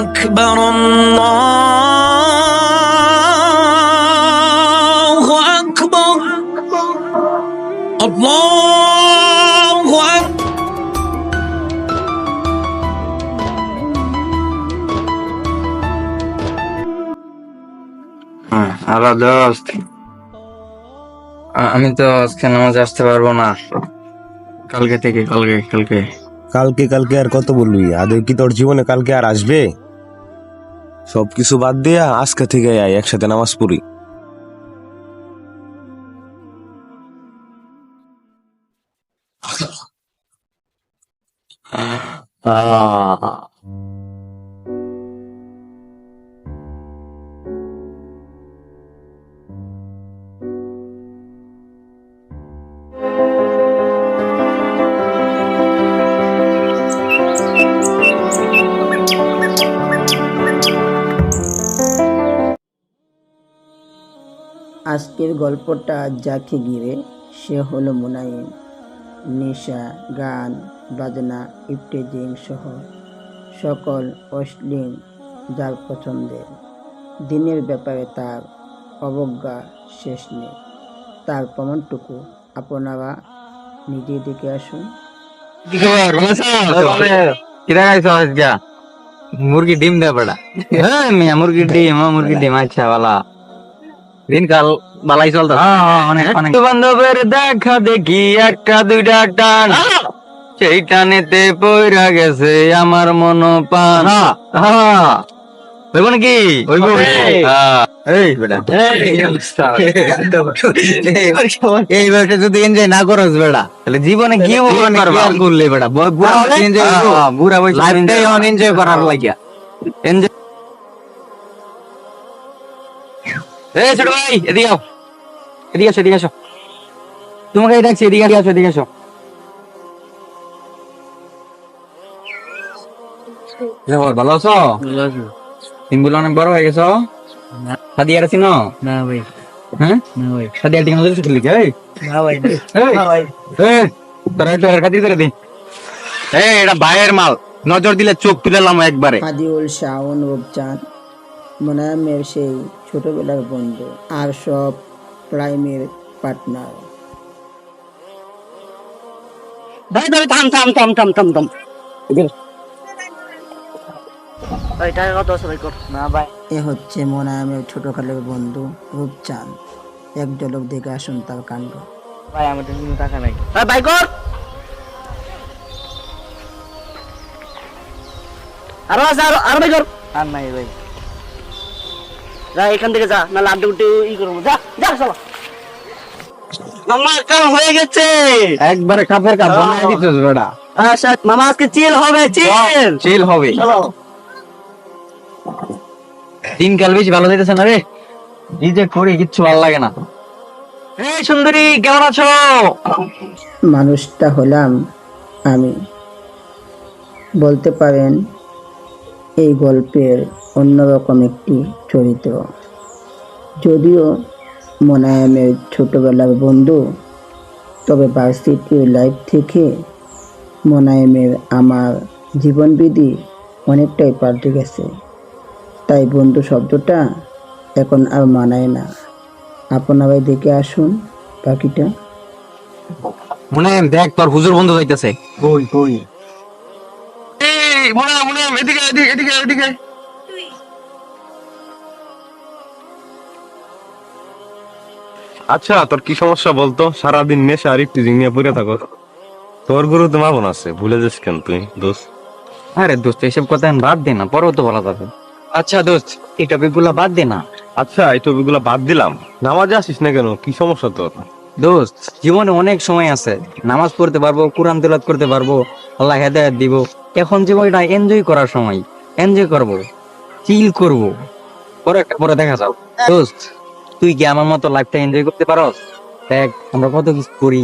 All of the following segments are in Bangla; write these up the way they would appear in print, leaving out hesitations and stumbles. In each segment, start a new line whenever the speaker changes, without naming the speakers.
أكبر الله أكبر الله أكبر
হ্যালো দোস্ত, আমি তো আজকে নামাজ আসতে পারবো না। কালকে থেকে কালকে
কালকে কালকে আর কত বলবি? আদৌ কি তোর জীবনে কালকে আর আসবে? সবকিছু বাদ দিয়া আজকে থেকে আয়, একসাথে নামাজ পড়ি।
আজকের গল্পটা যাকে ঘিরে, সে হলো মুনাইম। নেশা, গান বাজনা, ইফটেজিং সহ সকল অশ্লীল যার পছন্দের। দিনের ব্যাপারে তার অবজ্ঞা শেষ নেই। তার প্রমাণটুকু আপনারা নিজে দেখে আসুন।
মুরগি ডিম দেয় বেটা। হ্যাঁ মিয়া, মুরগির ডিম আচ্ছা বালা। দিনকাল বালাই চলতো। বান্ধবের দেখা দেখি একটা দুইটা টান, সেই টানেতে পইরা গেছে আমার মন পান। হইব নাকি? এই বয়সে যদি এনজয় না করস বেড়া, তাহলে জীবনে কি করলে বেড়া? বুড়া বয়সে এনজয় করার লাগিয়া এনজয়। ছোট ভাই এদিকে আও, এদিকে আসো। তোমাকে ডাকছি, এদিকে আসো। ভালো আছো? সিম্বুল অনেক বড় হয়ে গেছো। সাদিয়ার আছি না? ভাই। হ্যাঁ না ভাই, সাদিয়ার টিকা নজর চলে গেছে। না ভাই, তোরা একটু খাতি করে দি। এটা ভাইয়ের মাল, নজর দিলে চোখ তুলেলাম একবারে।
হাদিউল শাওন রূপচাঁদ মুনাইমের সেই ছোটবেলার বন্ধু আর সব প্রাইমের পার্টনার।
থাম।
এ হচ্ছে মুনাইমের ছোটকালের বন্ধু রূপচাঁদ। এক ঝলক দেখে আসুন তার কাণ্ড।
ভাই আমাদের কোনো টাকা নাই। ভাই কর আর ভাই কর। আর নাই ভাই, যা এখান থেকে যা, নাহলে আড্ডা উঠে ই করবো। যা চলো। মামা কাম হয়ে গেছে,
একবারে কাপের কাপ বানাই দিতেছ বেটা।
আচ্ছা মামা আজকে চিল হবে।
চলো। দিনকাল বেশি ভালো যাইতেছে না রে, এই যে করি কিচ্ছু ভালো লাগে না। এই সুন্দরী কেমন আছো?
মানুষটা হলাম আমি, বলতে পারেন এই গল্পের অন্যরকম একটি চরিত্র। যদিও মুনাইমের ছোটবেলার বন্ধু, তবে ভার্সিটির লাইফ থেকে মুনাইমের আমার জীবনবিধি অনেকটাই পাল্টে গেছে। তাই বন্ধু শব্দটা এখন আর মানায় না। আপনারাই দেখে আসুন বাকিটা।
মনে দেখ তোর হুজুর বন্ধু যাইতেছে।
কই
এদিকে।
আচ্ছা, তোর কি সমস্যা বলতো? সারাদিন নেশা আর ইফটিজিং নিয়ে পড়ে থাকো। তোর গুরু তো মামন আছে, ভুলে যাস কেন তুই দোস্ত?
আরে দোস্ত, এসব কথা বাদ দে না, পরেও তো বলা যাবে। আচ্ছা দোস্ত, এই টপিক গুলা বাদ দে না।
আচ্ছা, এই টপিকগুলো বাদ দিলাম। নামাজে আসিস না কেন? কি সমস্যা তোর?
দোস্ত, জীবনে অনেক সময় আছে, নামাজ পড়তে পারবো, কোরআন তেলাওয়াত করতে পারবো, আল্লাহ হেদায়েত দিব। এখন জীবনটা এনজয় করার সময়, এনজয় করবো, চিল করবো, পরে দেখা যাও। দোস্ত, তুই কি আমার মতো লাইফটা এনজয় করতে পারস? দেখ আমরা কত কিছু করি,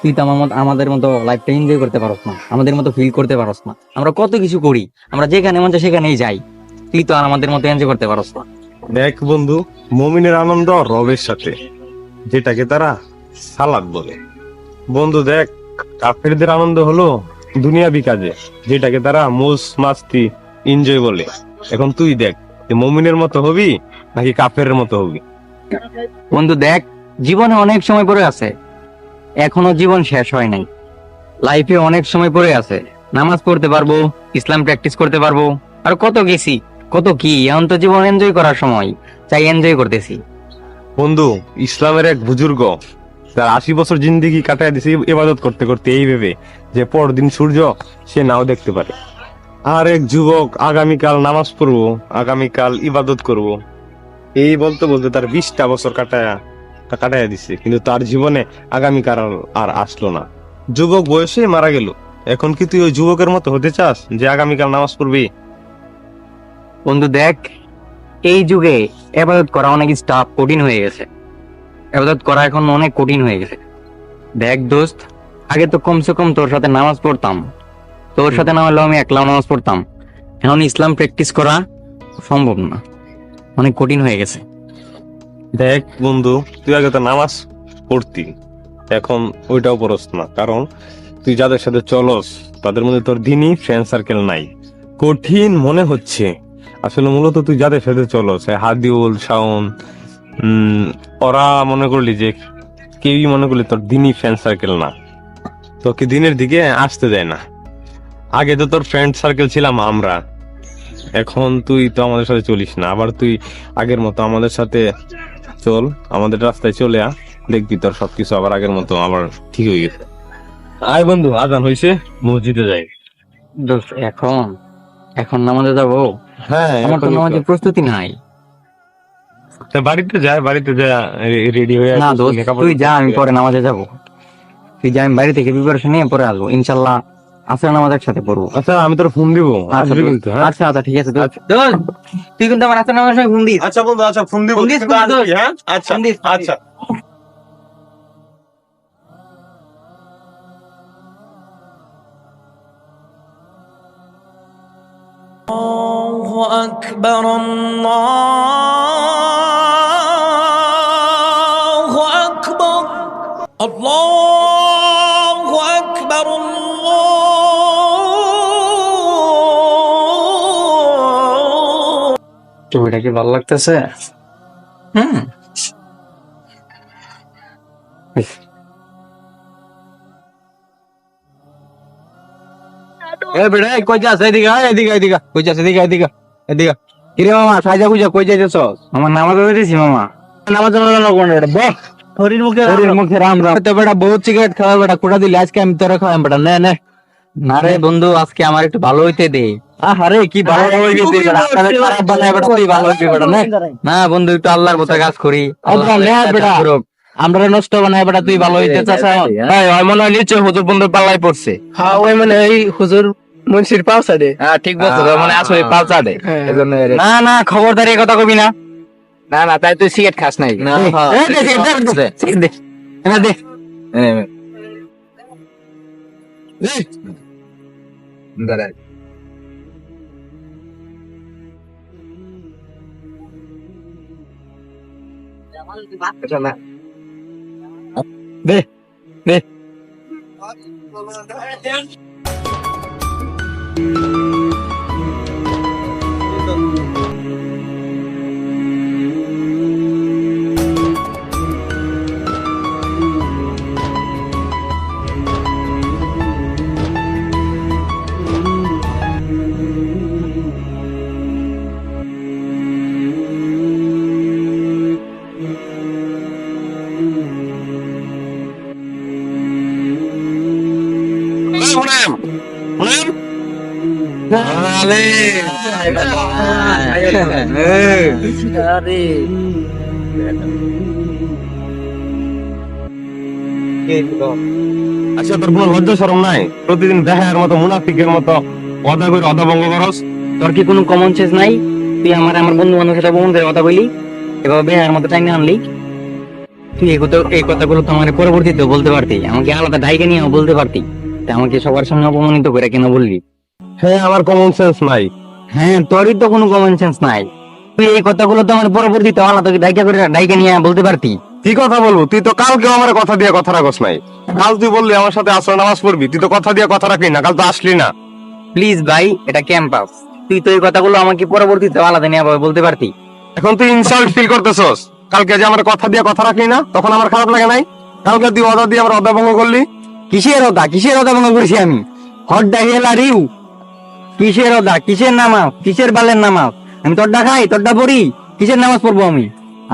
তুই তো আমাদের মতো লাইফটা এনজয় করতে পারস না, আমাদের মতো ফিল করতে পারস না। আমরা কত কিছু করি, আমরা যেখানে মন চায় সেখানেই যাই, তুই তো আর আমাদের মতো এনজয় করতে পারস না।
দেখ বন্ধু, মুমিনের আনন্দ রবের সাথে, যেটাকে তারা সালাত বলে। বন্ধু দেখ, কাফেরদের আনন্দ হলো দুনিয়াবি কাজে, যেটাকে তারা মোজ মাস্তি এনজয় বলে। এখন তুই দেখ যে মুমিনের মতো হবি নাকি কাফেরের মতো হবি।
বন্ধু দেখ, জীবনে অনেক সময় পড়ে আছে, এখনো জীবন শেষ হয় নাই। লাইফে অনেক সময় পড়ে আছে, নামাজ পড়তে পারবো, ইসলাম প্র্যাকটিস করতে পারবো, আর কত গেছি কত কি। এখন তো জীবন এনজয় করার সময়, চাই এনজয় করতেছি।
বন্ধু, ইসলামের এক বুজুর্গ তার 80 বছর জিন্দেগি কাটায় দিছে ইবাদত করতে করতে, এই ভেবে যে পরদিন সূর্য সে নাও দেখতে পারে। আর এক যুবক আগামীকাল নামাজ পড়বো, আগামীকাল ইবাদত করব, এই বলতে বলতে তার 20টা বছর কাটায় দিছে, কিন্তু তার জীবনে আগামীকাল আর আসলো না। যুবক বয়সে মারা গেল। এখন কি তুই ওই যুবকের মতো হতে চাস যে আগামীকাল নামাজ পড়বি?
বন্ধু দেখ, এই যুগে ইবাদত করা অনেক টাফ, কঠিন হয়ে গেছে। ইবাদত করা এখন অনেক কঠিন হয়ে গেছে। দেখ দোস্ত, আগে তো কমসে কম তোর সাথে নামাজ পড়তাম, তোর সাথে না হলেও আমি একলা নামাজ পড়তাম। এখন ইসলাম প্র্যাকটিস করা সম্ভব না, অনেক কঠিন হয়ে গেছে।
দেখ বন্ধু, তুই আগে তো নামাজ পড়তি, এখন ওইটাও পড়স না, কারণ তুই যাদের সাথে চলস তাদের মধ্যে তোর দিনই ফ্রেন্ড সার্কেল নাই। কঠিন মনে হচ্ছে, আসলে মূলত তুই যাদের সাথে চলস, হাদিউল, শাওন, ওরা মনে করলি যে কেউই মনে করলি তোর দিনই ফ্রেন্ড সার্কেল না, তোকে দিনের দিকে আসতে দেয় না। আগে তো তোর ফ্রেন্ড সার্কেল ছিলাম আমরা, এখন তুই তো আমাদের সাথে চলিস না। আবার তুই আগের মতো আমাদের সাথে চল, আমাদের রাস্তায় চলে আ, দেখবি তোর সবকিছু আবার আগের মতো আবার ঠিক হয়ে গেছে। আয় বন্ধু, আজান হয়েছে, মসজিদে যাই।
দোস্ত এখন নামাজে যাবো?
হ্যাঁ,
আমার তো নামাজের প্রস্তুতি নাই।
বাড়িতে যা রেডি হয়ে
না দোস্ত, তুই যা, আমি পরে নামাজে যাবো। তুই যা, আমি বাড়ি থেকে প্রিপারেশন নিয়ে পরে আসবো ইনশাল্লাহ। আসলে নামাজ একসাথে পড়বো।
আচ্ছা, আমি তোর ফোন দিব, আসবি কিন্তু। হ্যাঁ
আচ্ছা আচ্ছা, ঠিক আছে দোস্ত। তুই কিন্তু আমার আসলে নামাজের সময় ফোন দিস।
আচ্ছা বন্ধু, আচ্ছা ফোন দিব,
ফোন দিস,
কিন্তু আসবি,
দোস্ত।
হ্যাঁ আচ্ছা
ফোন দিস, ফোন দিস।
আচ্ছা।
الله أكبر الله أكبر الله أكبر الله।
ছবিটা কি ভালো লাগতেছে? বেটা কই যাস? এদিকে এদিকে এদিকে কই যাস? এদিকে এদিকে এদিকে। কিরে মামা, সাজা গুজা কই যাইতেছস? আমার নামাজ পড়তেছি মামা। নামাজ কোন এটা বল। হরির মুখে রাম রাম। তো বেটা বহুত সিগারেট খাওয়া বেটা, কোটা দিলি আজকে আমি তোরা খাওয়াম বেটা। নে নে না রে বন্ধু, আজকে আমার একটু ভালো হইতে দে। আরে কি ভালো হইতে দে বেটা, আপনাদের খারাপ বানায় বেটা, তুই ভালো হইবি বেটা। না বন্ধু, একটু আল্লাহর পথে কাজ করি। আল্লাহ নে বেটা, আমরা নষ্ট বানাই বেটা, তুই ভালো হইতে চাস? ভাই মনে হয় নিচে হুজুর বন্ধুর পাল্লাই পড়ছে।
হ্যাঁ, ওই মানে এই হুজুর মুন্সির পাও সাইডে।
হ্যাঁ ঠিক বলছো, মানে আসলে পালসা দে। না না, খবরদারি কথা কবি না। না না, তাই তুই সিগারেট খাস নাই? না দে দে দে।
আচ্ছা, তোর কোনো লজ্জা শরম নাই? প্রতিদিন দেখার মতো মুনাফিকের মতো অদা করে অদা ভঙ্গ করস।
তোর কি কোনো কমন সেন্স নাই? তুই আমার বন্ধু বান্ধবের সাথে বন্ধুদের কথা বলি, এভাবে বেহার মতো টাইম আনলি। তুই এই কথাগুলো তো আমার পরবর্তীতে বলতে পারতি, আমাকে আলাদা ডাইকে নিয়ে বলতে পারতি। তা আমাকে সবার সামনে অপমানিত করে কেন বললি?
হ্যাঁ, আমার কমন সেন্স নাই।
হ্যাঁ, তোরই তো কোনো কমন সেন্স নাই। তুই এই কথাগুলো তো আমার পরবর্তীতে আলাদা ডাইকে নিয়ে বলতে পারতি।
কি কথা বলবো? তুই তো কালকে আমার কথা দিয়ে কথা রাখস নাই। কাল তুই বললি আমার সাথে আসর নামাজ পড়বি, তুই তো কথা দিয়ে কথা রাখলি না, কাল তো আসলি না।
প্লিজ ভাই, এটা ক্যাম্পাস, তুই তো এই কথাগুলো আমাকে পরবর্তীতে আলাদা নিয়ে আবার বলতে পারতি।
এখন তুই ইনসাল্ট ফিল করতেছস? কালকে যে আমার কথা দিয়ে কথা রাখলি না, তখন আমার খারাপ লাগে নাই? কালকে তুই অদা দিয়ে আমার অদা ভঙ্গ করলি।
কিসের ওদা ভঙ্গ করেছি আমি? হড্ডা হেলা রিউ, কিসের ওদা, কিসের নামাজ, কিসের বালের নামাজ? আমি তোরটা খাই, তোরটা পড়ি, কিসের নামাজ পড়বো আমি?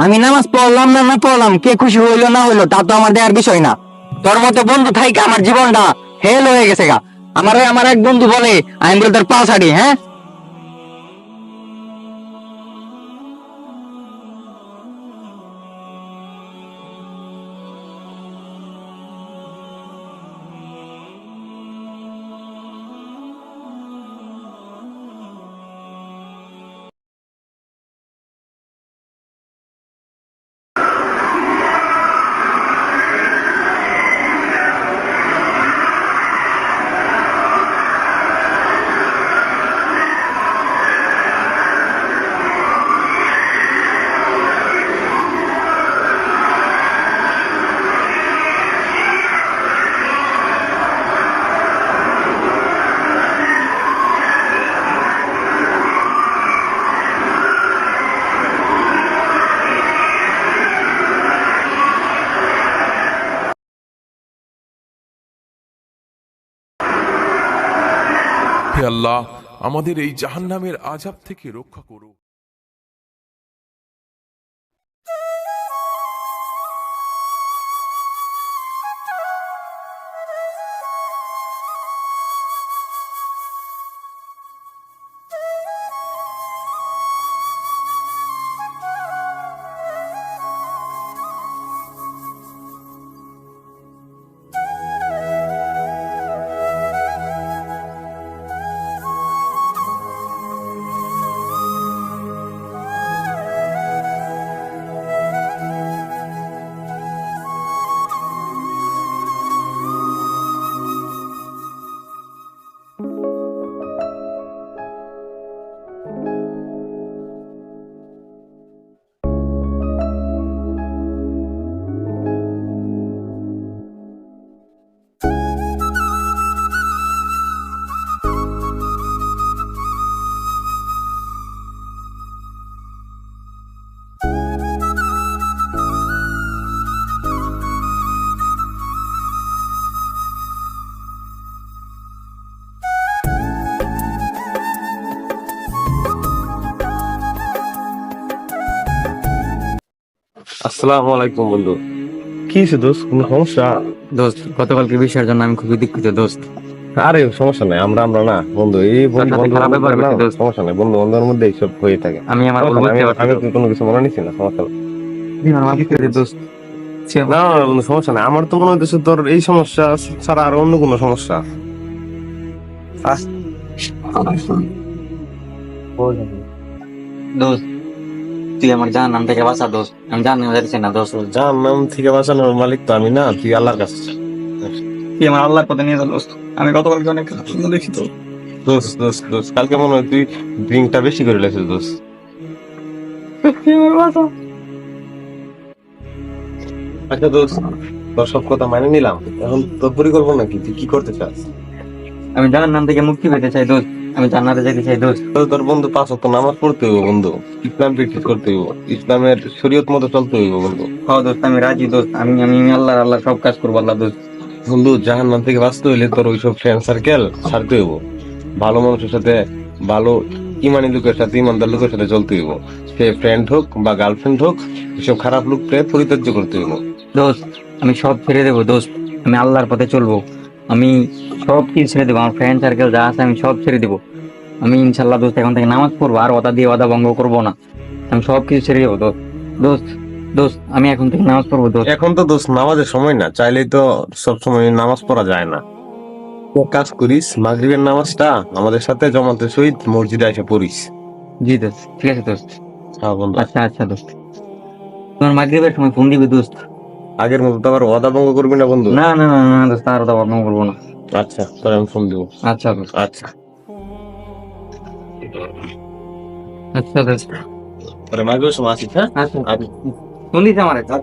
আমি নামাজ পড়লাম না না পড়লাম, কে খুশি হইলো না হইলো তা তো আমার দেওয়ার বিষয় না। তোর মতো বন্ধু থাইকা আমার জীবনটা হেল হয়ে গেছে গা। আমার এক বন্ধু বলে আমি বলে তোর পা ছাড়ি। হ্যাঁ,
হে আল্লাহ, আমাদের এই জাহান্নামের আযাব থেকে রক্ষা করো।
আসসালামু আলাইকুম বন্ধু। কি হয়েছে দোস্ত, কোনো সমস্যা?
দোস্ত গতকালকে বিষয়ের জন্য আমি খুবই দুঃখিত দোস্ত।
আরে সমস্যা নাই, আমরা না বন্ধু, এই বন্ধু
সাথে খারাপ ব্যাপার
না,
হয়েছে দোস্ত।
সমস্যা নাই, বন্ধু বান্ধবের মধ্যে এইসব হয়ে থাকে।
আমি আমার ভুল বুঝতে পারছি
আমি
দোস্ত।
কোনো কিছু মনে নিচ্ছি না, সমস্যা নাই।
তুই আমার মাফ করে দে দোস্ত।
না বন্ধু, সমস্যা নাই। আমার তো মনে হইতেছে তোর এই সমস্যা ছাড়া আর অন্য কোনো সমস্যা।
দোস্ত তুই আমার জাহান্নাম থেকে বাঁচা দোস্ত, আমি জাহান্নামে যাচ্ছি না দোস্ত।
জাহান্নাম থেকে বাঁচানোর মালিক তো আমি না, তুই আল্লাহর কাছে।
তুই আমার আল্লাহর পথে নিয়ে যা দোস্ত। আমি গতকালকে অনেক স্বপ্ন দেখি তো
দোস্ত কালকে মনে হয় তুই ড্রিঙ্কটা বেশি করে লেছিস দোস্ত। আচ্ছা দোস্ত, তোর সব কথা মানে নিলাম, এখন তোর পরিকল্পনা কি, তুই কি করতে চাস?
আমি জাহান্নাম থেকে মুক্তি পেতে চাই দোস্ত, আমি জান্নাতে যেতে চাই দোস্ত।
তোর বন্ধু 5 ওয়াক্ত নামাজ পড়তে হইব বন্ধু, ইসলাম প্র্যাকটিস করতে হইব, ইসলামের শরীয়ত মতো চলতে হইব বন্ধু।
হ্যাঁ দোস্ত আমি রাজি দোস্ত, আমি আমি আল্লাহ সব কাজ করবো আল্লাহ দোস্ত।
বন্ধু জাহান্নাম থেকে বাঁচতে হইলে তোর ওইসব ফ্রেন্ড সার্কেল ছাড়তে হইব, ভালো মানুষের সাথে, ভালো ইমানি লোকের সাথে, ইমানদার লোকের সাথে চলতে হইব। সে ফ্রেন্ড হোক বা গার্লফ্রেন্ড হোক, এসব খারাপ লোককে পরিত্যাজ্য করতে হইব।
দোস্ত আমি সব ছেড়ে দেবো দোস্ত, আমি আল্লাহর পথে চলবো, আমি সব কিছু ছেড়ে দেবো, আমার ফ্রেন্ড সার্কেল যা আছে আমি সব ছেড়ে দেবো। আমি ইনশাল্লাহ দোস্ত এখন থেকে নামাজ পড়বো, আর ওদা দিয়ে ওদা ভঙ্গ করবো না, আমি সব কিছু ছেড়ে দেবো দোস্ত। দোস্ত দোস্ত আমি এখন থেকে নামাজ পড়বো দোস্ত।
এখন তো দোস্ত নামাজের সময় না, চাইলেই তো সব সময় নামাজ পড়া যায় না। এক কাজ করিস, মাগরিবের নামাজটা আমাদের সাথে জমাতে সহিত মসজিদে এসে পড়িস।
জি দোস্ত, ঠিক আছে দোস্ত।
হ্যাঁ বন্ধু,
আচ্ছা আচ্ছা দোস্ত, তোমার মাগরিবের সময় ফোন দিবে দোস্ত।
আগের মতো তো আবার ওয়াদা ভঙ্গ করবি না বন্ধু।
না না না না দোস্ত, আর ওদা ভঙ্গ করবো না।
আচ্ছা, তোর আমি ফোন দিব।
আচ্ছা দোস্ত,
আচ্ছা,
আচ্ছা দোস্ত,
তোরে মাগরিবের সময় আসিস। হ্যাঁ
আচ্ছা ফোন দিতে আমার আচ্ছা।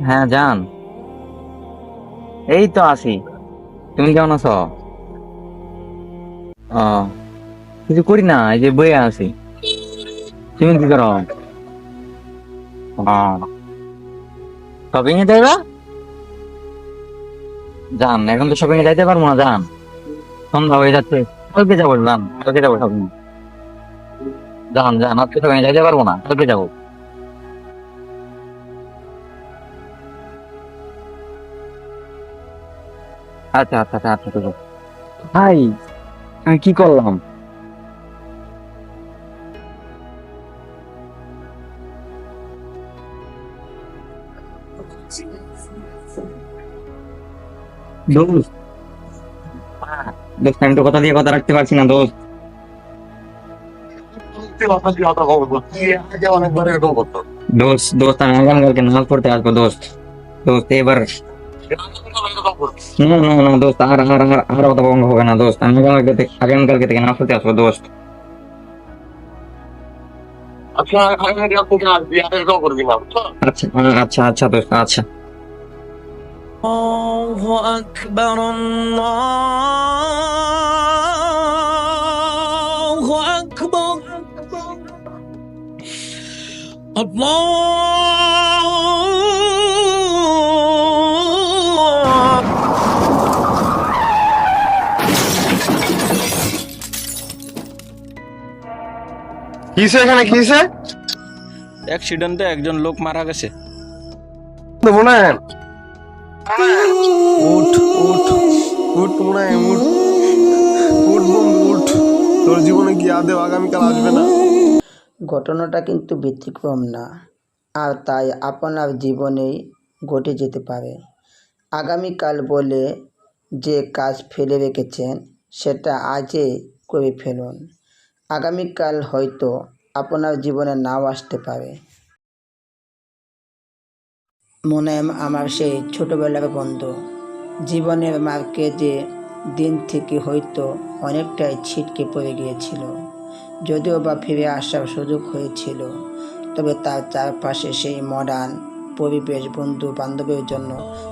হ্যাঁ জান, এই তো আছি। তুমি কেমন আছো? ও, কিছু করি না, এই যে বইয়ে আছি। তুমি কি করো? শপিং এ যাইবা? যান, এখন তো শপিং এ যাইতে পারবো না, যান, সন্ধ্যা হয়ে যাচ্ছে। কালকে যাবো, যান, কালকে যাবো শপিং। যান যান, আজকে শপিং এ যাইতে পারবো না, কালকে যাবো। আচ্ছা আচ্ছা আচ্ছা আচ্ছা, ঠিক আছে। ভাই, আমি কি করলাম? দোস্ত, দোস্ত, আমি তো কথা দিয়ে কথা রাখতে পারছি না দোস্ত। দোস্ত দোস্ত, আমি আগামীকালকে নামাজ পড়তে আসবো দোস্ত। দোস্ত এবার না না না দোস্ত, আর কথা বন্ধ হবে না দোস্ত। আমি আগামীকালকে থেকে নামাজ পড়তে আসবো দোস্ত। আচ্ছা আচ্ছা আচ্ছা দোস্ত, আচ্ছা।
الله أكبر الله أكبر الله
কিসে এখানে কিসে
অ্যাক্সিডেন্টে একজন লোক মারা গেছে।
মনে
উঠ উঠ উঠ মনে হয় উঠ উঠ বন্ধু উঠ, তোর জীবনে কি আদেও আগামীকাল আসবে না?
ঘটনাটা কিন্তু ব্যতিক্রম না, আর তাই আপনার জীবনেই ঘটে যেতে পারে। আগামীকাল বলে যে কাজ ফেলে রেখেছেন সেটা আজই করে ফেলুন। আগামীকাল হয়তো আপনার জীবনে নাও আসতে পারে। মোনায়েম আমার সেই ছোটবেলার বন্ধু। জীবনের মার্কেটে দিন থেকে হয়তো অনেকটাই ছিটকে পড়ে গিয়েছিল, যদিও বা ফিরে আসার সুযোগ হয়েছিল, তবে তার চারপাশে সেই মডার্ন পরিবেশ, বন্ধু বান্ধবের জন্য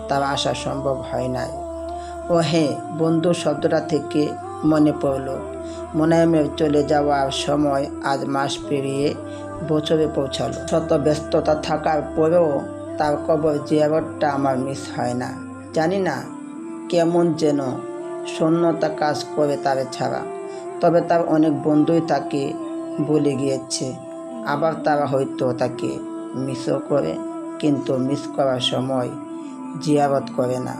তার আসা সম্ভব হয় নাই। ও হ্যাঁ, বন্ধু শব্দটা থেকে মনে পড়ল, মোনায়েমের চলে যাওয়ার সময় আজ মাস পেরিয়ে বছরে পৌঁছালো। শত ব্যস্ততা থাকার পরেও তার কবর জিয়ারতটা আমার মিস হয় না। জানি না কেমন যেন শূন্যতা কাজ করে তার ছাড়া। তবে তার অনেক বন্ধুই তাকে ভুলে গিয়েছে, আবার তারা হয়তো তাকে মিসও করে, কিন্তু মিস করার সময় জিয়ারত করে না।